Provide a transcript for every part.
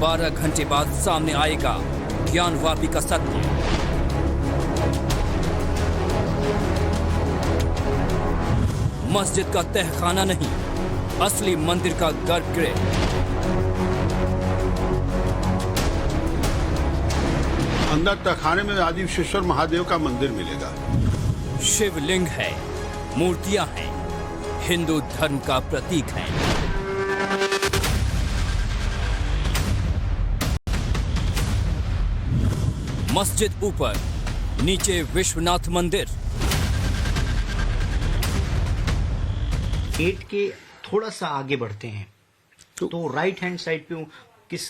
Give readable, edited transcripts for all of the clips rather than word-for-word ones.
12 घंटे बाद सामने आएगा ज्ञानवापी का सत्य। मस्जिद का तहखाना नहीं, असली मंदिर का गर्भगृह। अंदर तहखाने में आदि विश्वेश्वर महादेव का मंदिर मिलेगा। शिवलिंग है, मूर्तियां हैं, हिंदू धर्म का प्रतीक है। मस्जिद ऊपर, नीचे विश्वनाथ मंदिर। गेट के थोड़ा सा आगे बढ़ते हैं तो राइट हैंड साइड पे किस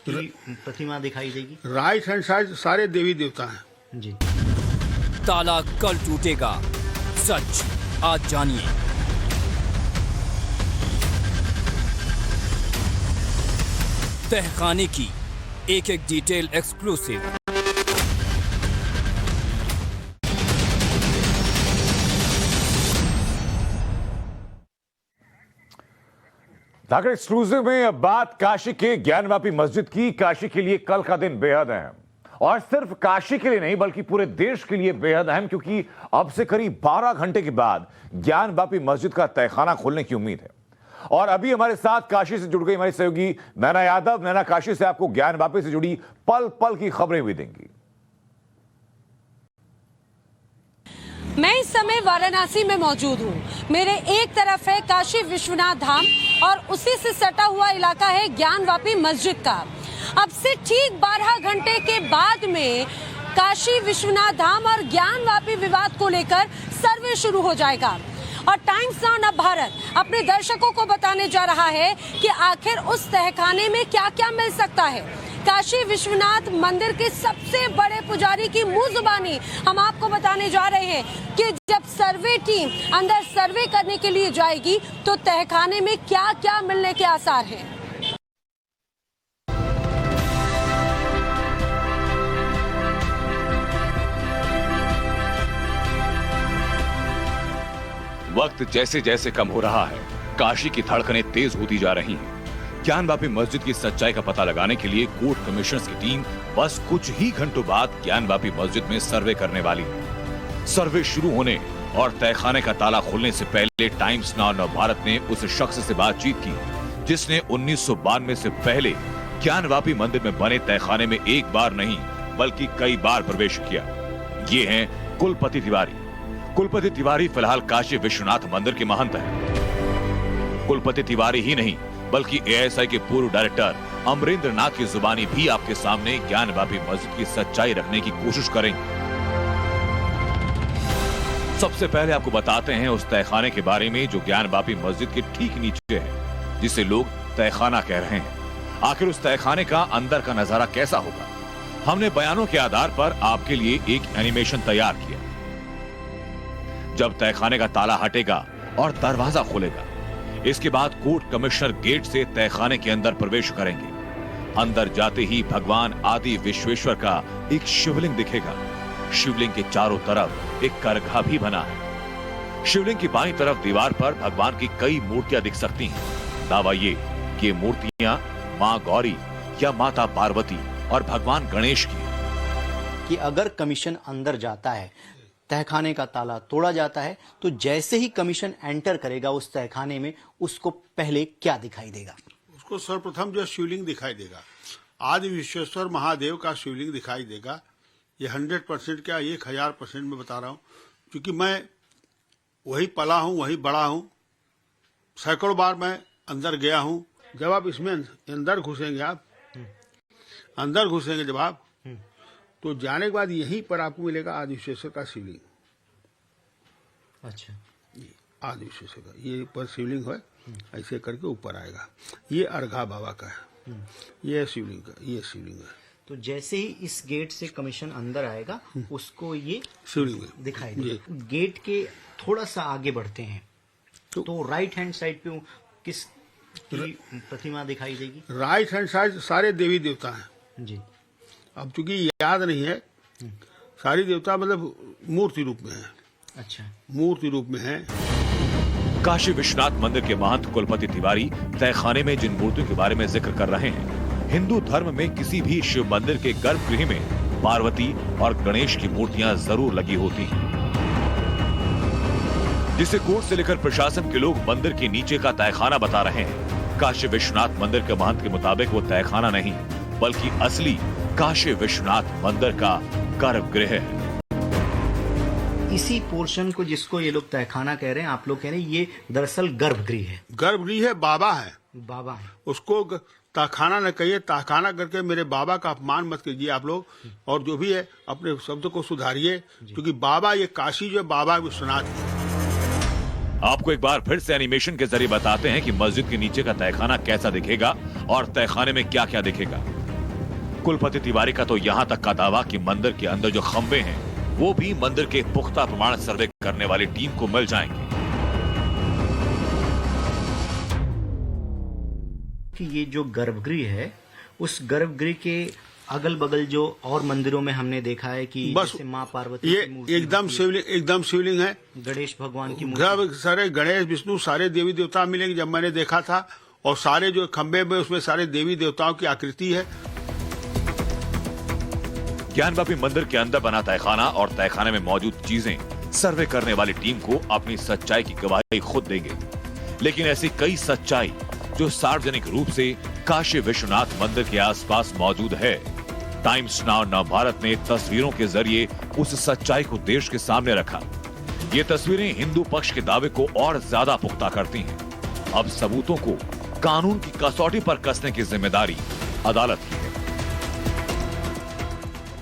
की प्रतिमा दिखाई देगी? राइट हैंड साइड सारे देवी देवता हैं जी। ताला कल टूटेगा, सच आज जानिए। तहखाने की एक एक डिटेल एक्सक्लूसिव। धाकड़ एक्सक्लूसिव में अब बात काशी के ज्ञानवापी मस्जिद की। काशी के लिए कल का दिन बेहद अहम, और सिर्फ काशी के लिए नहीं बल्कि पूरे देश के लिए बेहद अहम, क्योंकि अब से करीब 12 घंटे के बाद ज्ञानवापी मस्जिद का तहखाना खोलने की उम्मीद है। और अभी हमारे साथ काशी से जुड़ गई हमारी सहयोगी नैना यादव। नैना, काशी से आपको ज्ञानवापी से जुड़ी पल पल की खबरें भी देंगी। मैं इस समय वाराणसी में मौजूद हूँ। मेरे एक तरफ है काशी विश्वनाथ धाम और उसी से सटा हुआ इलाका है ज्ञानवापी मस्जिद का। अब से ठीक 12 घंटे के बाद में काशी विश्वनाथ धाम और ज्ञानवापी विवाद को लेकर सर्वे शुरू हो जाएगा। और टाइम्स नाउ नव भारत अपने दर्शकों को बताने जा रहा है कि आखिर उस तहखाने में क्या क्या मिल सकता है। काशी विश्वनाथ मंदिर के सबसे बड़े पुजारी की मुंह जुबानी हम आपको बताने जा रहे हैं कि जब सर्वे टीम अंदर सर्वे करने के लिए जाएगी तो तहखाने में क्या क्या मिलने के आसार हैं। वक्त जैसे जैसे कम हो रहा है, काशी की धड़कनें तेज होती जा रही हैं। ज्ञानवापी मस्जिद की सच्चाई का पता लगाने के लिए कोर्ट कमिश्नर्स की टीम बस कुछ ही घंटों बाद ज्ञानवापी मस्जिद में सर्वे करने वाली है। सर्वे शुरू होने और तहखाने का ताला खुलने से पहले टाइम्स नाउ नव भारत ने उस शख्स से बातचीत की जिसने 1992 से पहले ज्ञानवापी मंदिर में बने तहखाने में एक बार नहीं बल्कि कई बार प्रवेश किया। ये हैं कुलपति तिवारी। कुलपति तिवारी फिलहाल काशी विश्वनाथ मंदिर के महंत हैं। कुलपति तिवारी ही नहीं बल्कि एएसआई के पूर्व डायरेक्टर अमरेंद्र नाथ की जुबानी भी आपके सामने ज्ञानवापी मस्जिद की सच्चाई रखने की कोशिश करेंगे। सबसे पहले आपको बताते हैं उस तहखाने के बारे में जो ज्ञानवापी मस्जिद के ठीक नीचे है, जिसे लोग तहखाना कह रहे हैं। आखिर उस तहखाने का अंदर का नजारा कैसा होगा, हमने बयानों के आधार पर आपके लिए एक एनिमेशन तैयार किया। जब तहखाने का ताला हटेगा और दरवाजा खुलेगा, इसके बाद कोर्ट कमिश्नर गेट से तहखाने के अंदर प्रवेश करेंगे। अंदर जाते ही भगवान आदि विश्वेश्वर का एक शिवलिंग दिखेगा। शिवलिंग के चारों तरफ एक करघा भी बना है। शिवलिंग की बाईं तरफ दीवार पर भगवान की कई मूर्तियां दिख सकती हैं। दावा ये मूर्तियां मां गौरी या माता पार्वती और भगवान गणेश की है। कि अगर कमीशन अंदर जाता है, तहखाने का ताला तोड़ा जाता है, तो जैसे ही कमीशन एंटर करेगा उस तहखाने में, उसको पहले क्या दिखाई देगा? उसको सर्वप्रथम जो शिवलिंग दिखाई देगा, आदि विश्वेश्वर महादेव का शिवलिंग दिखाई देगा। ये 100% क्या 1000% में बता रहा हूँ, क्योंकि मैं वही पला हूँ, वही बड़ा हूँ। सैकड़ों बार मैं अंदर गया हूँ। जब आप इसमें अंदर घुसेंगे, अंदर घुसेंगे जब आप, तो जाने के बाद यहीं पर आपको मिलेगा आदि विश्वेश्वर का शिवलिंग। अच्छा, आदि विश्वेश्वर का ये ऊपर शिवलिंग है, ऐसे करके ऊपर आएगा। ये अर्घा बाबा का है, ये शिवलिंग का, ये शिवलिंग है। तो जैसे ही इस गेट से कमीशन अंदर आएगा, उसको ये शिवलिंग दिखाई देगा। गेट के थोड़ा सा आगे बढ़ते हैं तो राइट हैंड साइड पे किस की प्रतिमा दिखाई देगी? राइट हैंड साइड सारे देवी देवता हैं जी। अब चूंकि याद नहीं है, सारी देवता मतलब मूर्ति रूप में है। अच्छा, मूर्ति रूप में है। काशी विश्वनाथ मंदिर के महंत कुलपति तिवारी तहखाने में जिन मूर्तियों के बारे में जिक्र कर रहे हैं हिंदू धर्म में किसी भी शिव मंदिर के गर्भगृह में पार्वती और गणेश की मूर्तियां जरूर लगी होती हैं, जिसे कोर्ट से लेकर प्रशासन के लोग मंदिर के नीचे का तहखाना बता रहे हैं। काशी विश्वनाथ मंदिर के महंत के मुताबिक वो तहखाना नहीं बल्कि असली काशी विश्वनाथ मंदिर का गर्भगृह है। इसी पोर्शन को जिसको ये लोग तहखाना कह रहे हैं, आप लोग कह रहे हैं ये दरअसल गर्भगृह है। गर्भगृह है, बाबा है, बाबा है। उसको तहखाना न कहिए, तहखाना करके मेरे बाबा का अपमान मत कीजिए आप लोग, और जो भी है अपने शब्द को सुधारिए, क्योंकि बाबा ये काशी जो बाबा विश्वनाथ है। आपको एक बार फिर से एनिमेशन के जरिए बताते हैं कि मस्जिद के नीचे का तहखाना कैसा दिखेगा और तहखाने में क्या क्या दिखेगा। कुलपति तिवारी का तो यहाँ तक का दावा कि मंदिर के अंदर जो खंबे हैं वो भी मंदिर के पुख्ता प्रमाण सर्वे करने वाली टीम को मिल जाएंगे। कि ये जो गर्भगृह है, उस गर्भगृह के अगल बगल जो और मंदिरों में हमने देखा है कि बस जैसे माँ पार्वती ये की मूर्ति एकदम शिवलिंग है, गणेश भगवान की गर्भ सारे गणेश विष्णु सारे देवी देवता मिलेंगे। जब मैंने देखा था, और सारे जो खंबे में उसमें सारे देवी देवताओं की आकृति है। ज्ञानवापी मंदिर के अंदर बना तहखाना और तहखाने में मौजूद चीजें सर्वे करने वाली टीम को अपनी सच्चाई की गवाही खुद देंगे, लेकिन ऐसी कई सच्चाई जो सार्वजनिक रूप से काशी विश्वनाथ मंदिर के आसपास मौजूद है, टाइम्स नाउ नवभारत ने तस्वीरों के जरिए उस सच्चाई को देश के सामने रखा। ये तस्वीरें हिंदू पक्ष के दावे को और ज्यादा पुख्ता करती हैं। अब सबूतों को कानून की कसौटी पर कसने की जिम्मेदारी अदालत की है।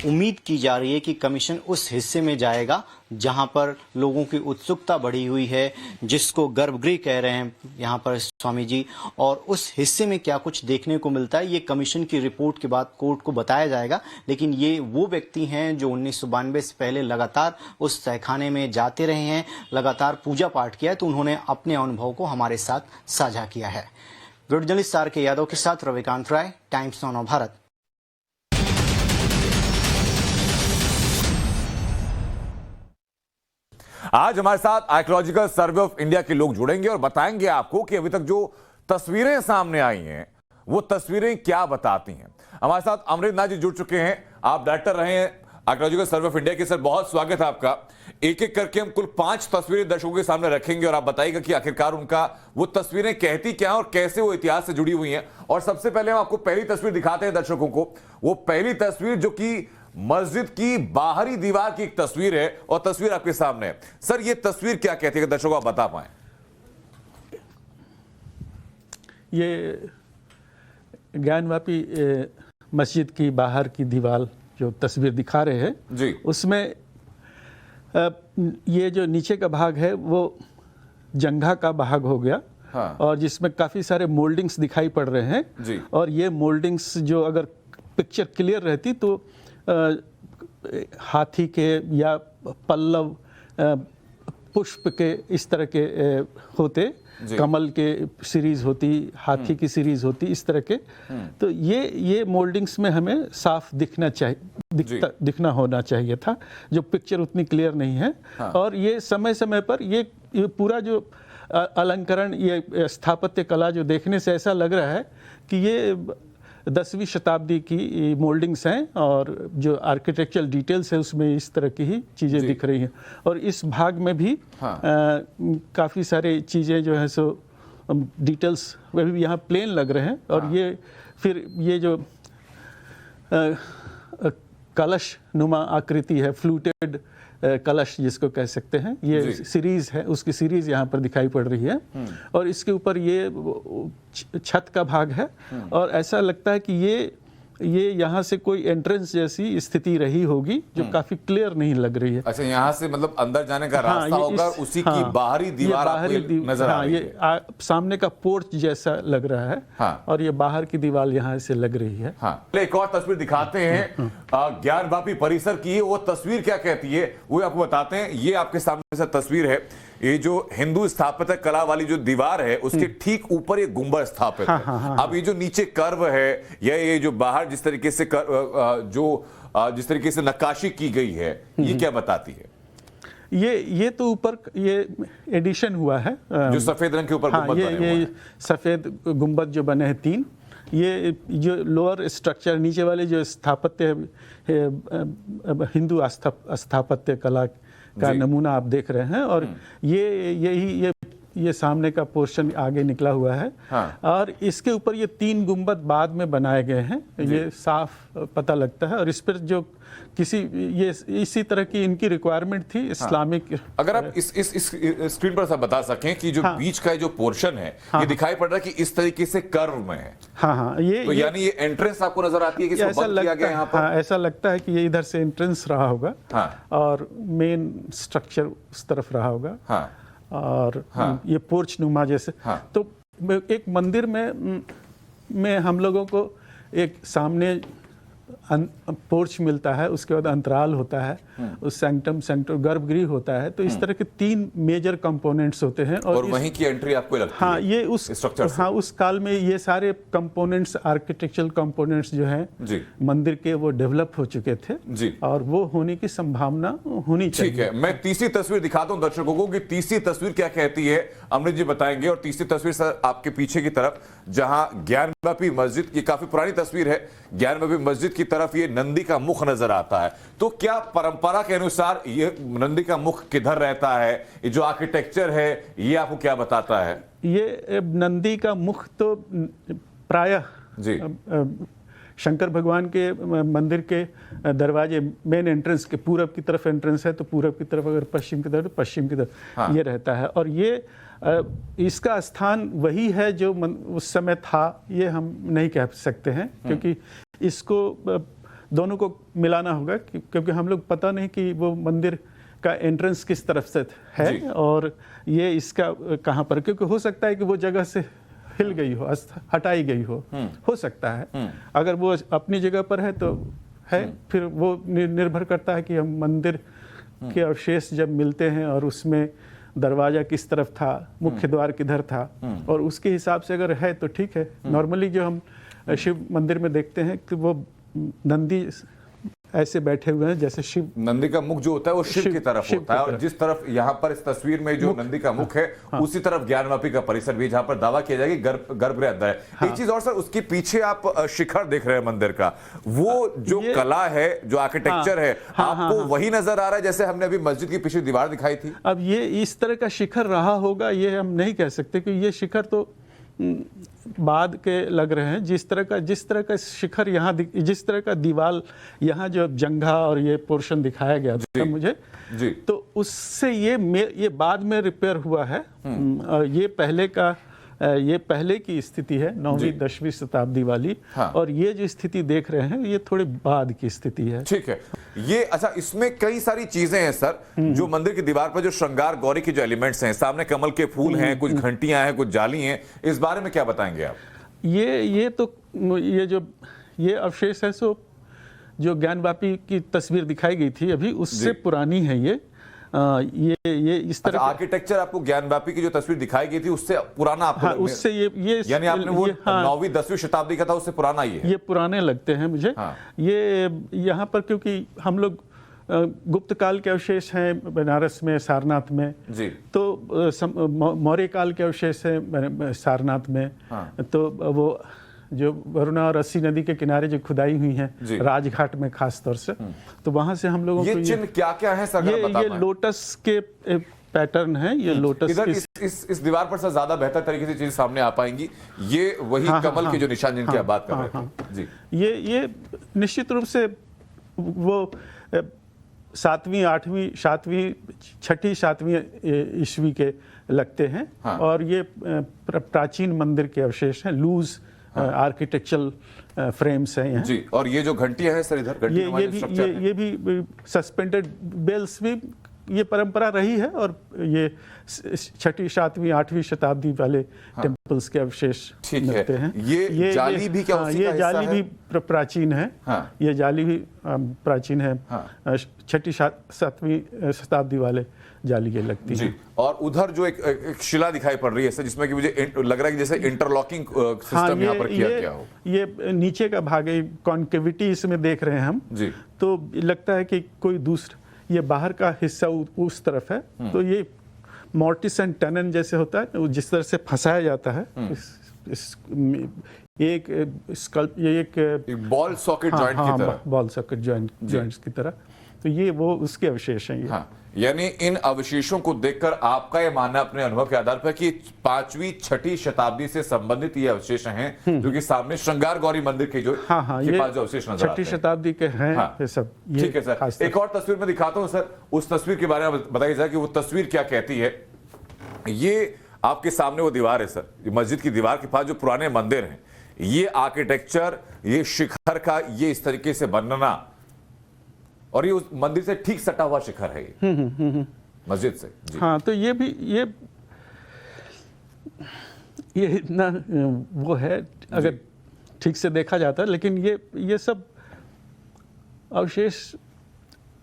उम्मीद की जा रही है कि कमीशन उस हिस्से में जाएगा जहां पर लोगों की उत्सुकता बढ़ी हुई है, जिसको गर्भगृह कह रहे हैं यहाँ पर स्वामी जी, और उस हिस्से में क्या कुछ देखने को मिलता है ये कमीशन की रिपोर्ट के बाद कोर्ट को बताया जाएगा। लेकिन ये वो व्यक्ति हैं जो 1992 से पहले लगातार उस तहखाने में जाते रहे हैं, लगातार पूजा पाठ किया है, तो उन्होंने अपने अनुभव को हमारे साथ साझा किया है। वीडियो जर्नलिस्ट आर के यादव के साथ रविकांत राय, टाइम्स नाउ भारत। आज हमारे साथ आर्कियोलॉजिकल सर्वे ऑफ इंडिया के लोग जुड़ेंगे और बताएंगे आपको कि अभी तक जो तस्वीरें सामने आई हैं वो तस्वीरें क्या बताती हैं। हमारे साथ अमृत नाथ जी जुड़ चुके हैं, आप डायरेक्टर रहे हैं आर्कियोलॉजिकल सर्वे ऑफ इंडिया के। सर बहुत स्वागत है आपका। एक एक करके हम कुल 5 तस्वीरें दर्शकों के सामने रखेंगे और आप बताइएगा कि आखिरकार उनका वो तस्वीरें कहती क्या है और कैसे वो इतिहास से जुड़ी हुई हैं। और सबसे पहले हम आपको पहली तस्वीर दिखाते हैं दर्शकों को। वो पहली तस्वीर जो कि मस्जिद की बाहरी दीवार की एक तस्वीर है और तस्वीर आपके सामने है। सर ये तस्वीर क्या कहती है, दर्शकों आप बता पाए। ये ज्ञानवापी मस्जिद की बाहर की दीवार जो तस्वीर दिखा रहे हैं जी, उसमें ये जो नीचे का भाग है वो जंघा का भाग हो गया। हाँ। और जिसमें काफी सारे मोल्डिंग्स दिखाई पड़ रहे हैं जी। और ये मोल्डिंग्स जो अगर पिक्चर क्लियर रहती तो हाथी के या पल्लव पुष्प के इस तरह के होते, कमल के सीरीज होती, हाथी की सीरीज होती, इस तरह के। तो ये मोल्डिंग्स में हमें साफ दिखना चाहिए, दिखना होना चाहिए था, जो पिक्चर उतनी क्लियर नहीं है। हाँ। और ये समय समय पर ये पूरा जो अलंकरण, ये स्थापत्य कला जो देखने से ऐसा लग रहा है कि ये 10वीं शताब्दी की मोल्डिंग्स हैं और जो आर्किटेक्चरल डिटेल्स है उसमें इस तरह की ही चीज़ें दिख रही हैं। और इस भाग में भी हाँ। काफ़ी सारे चीज़ें जो है सो डिटेल्स वे भी यहाँ प्लेन लग रहे हैं। और हाँ। ये फिर ये जो कलश नुमा आकृति है, फ्लूटेड कलश जिसको कह सकते हैं, ये सीरीज है, उसकी सीरीज यहाँ पर दिखाई पड़ रही है। और इसके ऊपर ये छत का भाग है और ऐसा लगता है कि ये यहाँ से कोई एंट्रेंस जैसी स्थिति रही होगी जो काफी क्लियर नहीं लग रही है। अच्छा, यहाँ से मतलब अंदर जाने का रास्ता होगा, उसी की बाहरी दीवार आपको नजर आ रही है। ये सामने का पोर्च जैसा लग रहा है। हाँ। और ये बाहर की दीवार यहाँ से लग रही है। हाँ। एक और तस्वीर दिखाते हैं ज्ञानवापी परिसर की। वो तस्वीर क्या कहती है वो आपको बताते हैं। ये आपके सामने से तस्वीर है, ये जो हिंदू स्थापत्य कला वाली जो दीवार है उसके ठीक ऊपर एक गुंबद स्थापित है। अब ये जो नीचे कर्व है या ये जो बाहर जिस तरीके से जिस तरीके से नक्काशी की गई है, ये क्या बताती है? ये तो ऊपर ये एडिशन हुआ है जो सफेद रंग के ऊपर गुंबद बने हुए हैं। ये सफेद गुंबद जो बने हैं 3, ये जो लोअर स्ट्रक्चर नीचे वाले जो स्थापत्य है, हिंदू स्थापत्य कला का नमूना आप देख रहे हैं, और ये सामने का पोर्शन आगे निकला हुआ है। हाँ। और इसके ऊपर ये 3 गुंबद बाद में बनाए गए हैं, ये साफ पता लगता है। और इस पर जो ये इसी तरह की इनकी रिक्वायरमेंट थी इस्लामिक। अगर आप इस स्क्रीन पर सब बता सकें कि जो बीच का जो पोर्शन है ये दिखाई पड़ रहा है कि इस तरीके से कर्व में है। हाँ, ये यानी ये एंट्रेंस आपको नजर आती है कि इसको बंद किया गया यहाँ पर। हाँ, ऐसा लगता है कि ये इधर से एंट्रेंस रहा होगा। हाँ। और मेन स्ट्रक्चर उस तरफ रहा होगा। हाँ। और ये पोर्च नुमा जैसे। तो एक मंदिर में हम लोगों को एक सामने पोर्च मिलता है, उसके बाद अंतराल होता है, उस सैंक्टम गर्भगृह होता है। तो इस तरह के 3 मेजर कंपोनेंट्स होते हैं। और वहीं की एंट्री आपको लगती हाँ, है? ये उस काल में ये सारे कंपोनेंट्स, आर्किटेक्चरल कंपोनेंट्स जो हैं मंदिर के, वो डेवलप हो चुके थे जी। और वो होने की संभावना होनी चाहिए। ठीक है, मैं तीसरी तस्वीर दिखाता हूं दर्शकों को कि तीसरी तस्वीर क्या कहती है, अमृत जी बताएंगे। और तीसरी तस्वीर सर आपके पीछे की तरफ, जहां ज्ञानवापी मस्जिद की, काफी पुरानी तस्वीर है, ज्ञानवापी मस्जिद की तरफ ये नंदी का मुख नजर आता है। तो क्या परंपरा के अनुसार ये नंदी का मुख किधर रहता है? ये जो आर्किटेक्चर है ये आपको क्या बताता है? ये नंदी का मुख तो प्रायः जी शंकर भगवान के मंदिर के दरवाजे, मेन एंट्रेंस के पूरब की तरफ एंट्रेंस है तो पूरब की तरफ, अगर पश्चिम की तरफ तो पश्चिम की तरफ ये रहता है। और ये इसका स्थान वही है जो उस समय था, ये हम नहीं कह सकते हैं, क्योंकि इसको दोनों को मिलाना होगा, क्योंकि हम लोग पता नहीं कि वो मंदिर का एंट्रेंस किस तरफ से है और ये इसका कहाँ पर, क्योंकि हो सकता है कि वो जगह से हिल गई हो, हटाई गई हो सकता है। अगर वो अपनी जगह पर है तो है, फिर वो निर्भर करता है कि हम मंदिर के अवशेष जब मिलते हैं और उसमें दरवाजा किस तरफ था, मुख्य द्वार किधर था, और उसके हिसाब से अगर है तो ठीक है। नॉर्मली जो हम शिव मंदिर में देखते हैं कि वो नंदी ऐसे बैठे हुए हैं जैसे शिव, नंदी का मुख जो होता है वो शिव की तरफ होता है। और जिस तरफ यहाँ पर इस तस्वीर में जो नंदी का मुख है, उसी तरफ ज्ञानवापी का परिसर भी, जहां पर दावा किया जाएगा कि गर्भगृह अंदर है। एक चीज और सर, उसके पीछे आप शिखर देख रहे हैं मंदिर का, वो जो कला है, जो आर्किटेक्चर है, आपको वही नजर आ रहा है जैसे हमने अभी मस्जिद की पिछली दीवार दिखाई थी? अब ये इस तरह का शिखर रहा होगा ये हम नहीं कह सकते, क्योंकि ये शिखर तो बाद के लग रहे हैं। जिस तरह का शिखर यहाँ, जिस तरह का दीवार यहाँ जो जंघा और ये पोर्शन दिखाया गया था मुझे जी, तो उससे ये बाद में रिपेयर हुआ है। ये पहले की स्थिति है, 9वीं 10वीं शताब्दी वाली। और ये जो स्थिति देख रहे हैं ये थोड़ी बाद की स्थिति है। ठीक है, ये अच्छा, इसमें कई सारी चीजें हैं सर, जो मंदिर की दीवार पर जो श्रृंगार गौरी के जो एलिमेंट्स हैं, सामने कमल के फूल हैं, कुछ घंटियां हैं, कुछ जाली हैं, इस बारे में क्या बताएंगे आप? ये अवशेष है, सो जो ज्ञानवापी की तस्वीर दिखाई गई थी अभी, उससे पुरानी है ये इस तरह आर्किटेक्चर आपको ज्ञानवापी की जो तस्वीर दिखाई गई थी उससे पुराना आपको उससे ये यानी आपने वो 9वीं 10वीं शताब्दी का था, उससे पुराना ही है। ये पुराने लगते हैं मुझे। ये यहाँ पर क्योंकि हम लोग गुप्त काल के अवशेष हैं बनारस में, सारनाथ में जी, तो मौर्य काल के अवशेष हैं सारनाथ में। तो वो जो वरुणा और अस्सी नदी के किनारे जो खुदाई हुई हैं राजघाट में खास तौर से, तो वहां से हम लोगों को ये चिन्ह क्या है सर? ये लोटस के पैटर्न है। ये लोटस इधर इस दीवार पर सर ज्यादा बेहतर तरीके से चीज सामने आ पाएंगी। ये वही कमल के जो निशान जिनकी आप बात कर रहे थे जी, ये निश्चित रूप से वो 7वीं 8वीं 7वीं 6ठी 7वीं ईस्वी के लगते हैं। और ये प्राचीन मंदिर के अवशेष हैं, लूज आर्किटेक्चरल फ्रेम्स हैं यहाँ जी। और ये जो घंटियां हैं सर इधर, ये भी सस्पेंडेड बेल्स भी ये परंपरा रही है। और ये 6ठी 7वीं 8वीं शताब्दी वाले टेम्पल्स के अवशेष मिलते हैं। ये जाली भी क्या उसी का हिस्सा है? जाली भी प्राचीन है। ये जाली भी प्राचीन है। 6ठी 7वीं शताब्दी वाले जाली ये लगती है। और उधर जो एक शिला दिखाई पड़ रही है सर, जिसमें कि मुझे लग रहा है कि जैसे इंटरलॉकिंग सिस्टम यहाँ पर किया गया हो। ये नीचे का भाग है, कॉन्केविटी इसमें देख रहे हैं हम जी, तो लगता है कि कोई दूसरा, ये बाहर का हिस्सा उस तरफ है। तो ये मॉर्टिस एंड टनन जैसे होता है, जिस तरह से फंसाया जाता है एक स्कल्प, ये एक बॉल सॉकेट जॉइंट की तरह। बॉल सॉकेट जॉइंट्स की तरह, तो ये वो उसके अवशेष हैं ये। हाँ, यानी इन अवशेषों को देखकर आपका यह मानना अपने अनुभव के आधार पर कि 5वीं 6वीं शताब्दी से संबंधित ये अवशेष हैं जो कि सामने श्रृंगार गौरी मंदिर के जो के पास जो अवशेष नजर आते हैं 6वीं शताब्दी के हैं। हाँ, ये सब। ठीक है सर, एक और तस्वीर में दिखाता हूं सर, उस तस्वीर के बारे में बताइए सर कि वो तस्वीर क्या कहती है। ये आपके सामने वो दीवार है सर, मस्जिद की दीवार के पास जो पुराने मंदिर हैं, ये आर्किटेक्चर, ये शिखर का ये इस तरीके से बनना, और ये उस मंदिर से ठीक सटा हुआ शिखर है ये मस्जिद से जी। हाँ, तो ये भी ये इतना वो है अगर ठीक से देखा जाता है, लेकिन ये सब अवशेष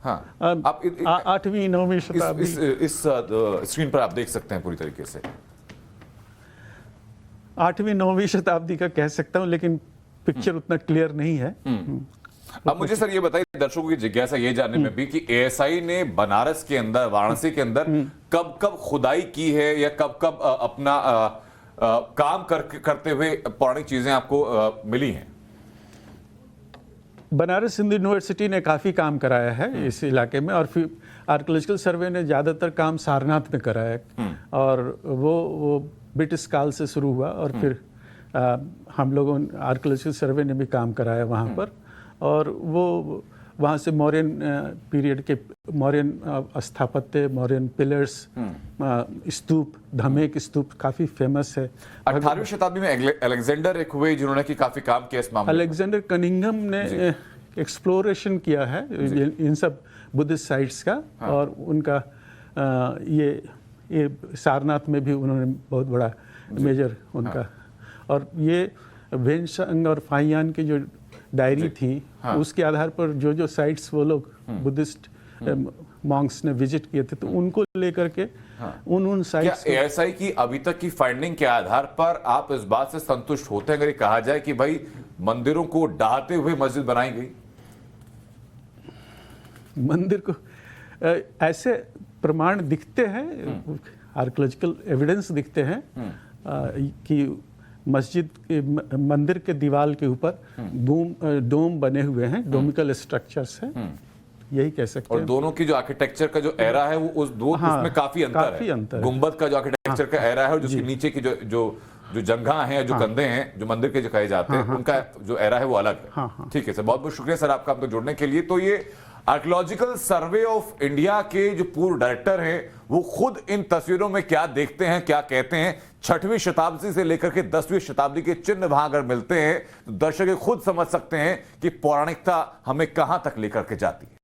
हाँ, आप 8वीं 9वीं शताब्दी इस स्क्रीन पर आप देख सकते हैं पूरी तरीके से 8वीं 9वीं शताब्दी का कह सकता हूँ, लेकिन पिक्चर उतना क्लियर नहीं है। अब मुझे सर ये बताइए, दर्शकों की जिज्ञासा ये जानने में भी कि एएसआई ने बनारस के अंदर, वाराणसी के अंदर कब कब खुदाई की है या कब कब अपना काम करते हुए पौराणिक चीजें आपको मिली हैं? बनारस हिंदू यूनिवर्सिटी ने काफ़ी काम कराया है इस इलाके में, और फिर आर्कियोलॉजिकल सर्वे ने ज़्यादातर काम सारनाथ में कराया है, और वो ब्रिटिश काल से शुरू हुआ, और फिर हम लोगों आर्कियोलॉजिकल सर्वे ने भी काम कराया वहाँ पर, और वो वहाँ से मौर्यन पीरियड के मौर्यन स्थापत्य, मौर्यन पिलर्स, स्तूप, धमेक स्तूप काफ़ी फेमस है। 18वीं शताब्दी में अलेक्जेंडर एक हुए जिन्होंने की काफी काम किया इस मामले में। अलेक्जेंडर कनिंघम ने एक्सप्लोरेशन किया है इन सब बुद्धिस्ट साइट्स का, और उनका ये सारनाथ में भी उन्होंने बहुत बड़ा मेजर उनका, और ये वेनसंग और फाहियान की जो डायरी थी, उसके आधार पर जो साइट्स वो लोग बुद्धिस्ट मॉन्क्स ने विजिट किए थे, तो उनको लेकर के उन साइट्स। क्या एएसआई की अभी तक की फाइंडिंग के आधार पर आप इस बात से संतुष्ट होते हैं अगर ये कहा जाए कि भाई मंदिरों को ढाते हुए मस्जिद बनाई गई? मंदिर को ऐसे प्रमाण दिखते हैं, आर्कियोलॉजिकल एविडेंस दिखते हैं कि मस्जिद के मंदिर के दीवार के ऊपर डोम बने हुए हैं, डोमिकल स्ट्रक्चर्स हैं, यही कह सकते हैं। और दोनों की जो आर्किटेक्चर का जो एरा है वो उसमें काफी अंतर है। गुंबद का जो आर्किटेक्चर का एरा है और जिसके नीचे की जो जंघा हैं, जो कंधे हैं, जो मंदिर के जो कहे जाते हैं, उनका जो एरा है वो अलग है। ठीक है सर, बहुत बहुत शुक्रिया सर आपका हम तक जुड़ने के लिए। तो ये आर्कियोलॉजिकल सर्वे ऑफ इंडिया के जो पूर्व डायरेक्टर हैं, वो खुद इन तस्वीरों में क्या देखते हैं, क्या कहते हैं। 6वीं शताब्दी से लेकर के 10वीं शताब्दी के चिन्ह वहां अगर मिलते हैं तो दर्शक खुद समझ सकते हैं कि पौराणिकता हमें कहां तक लेकर के जाती है।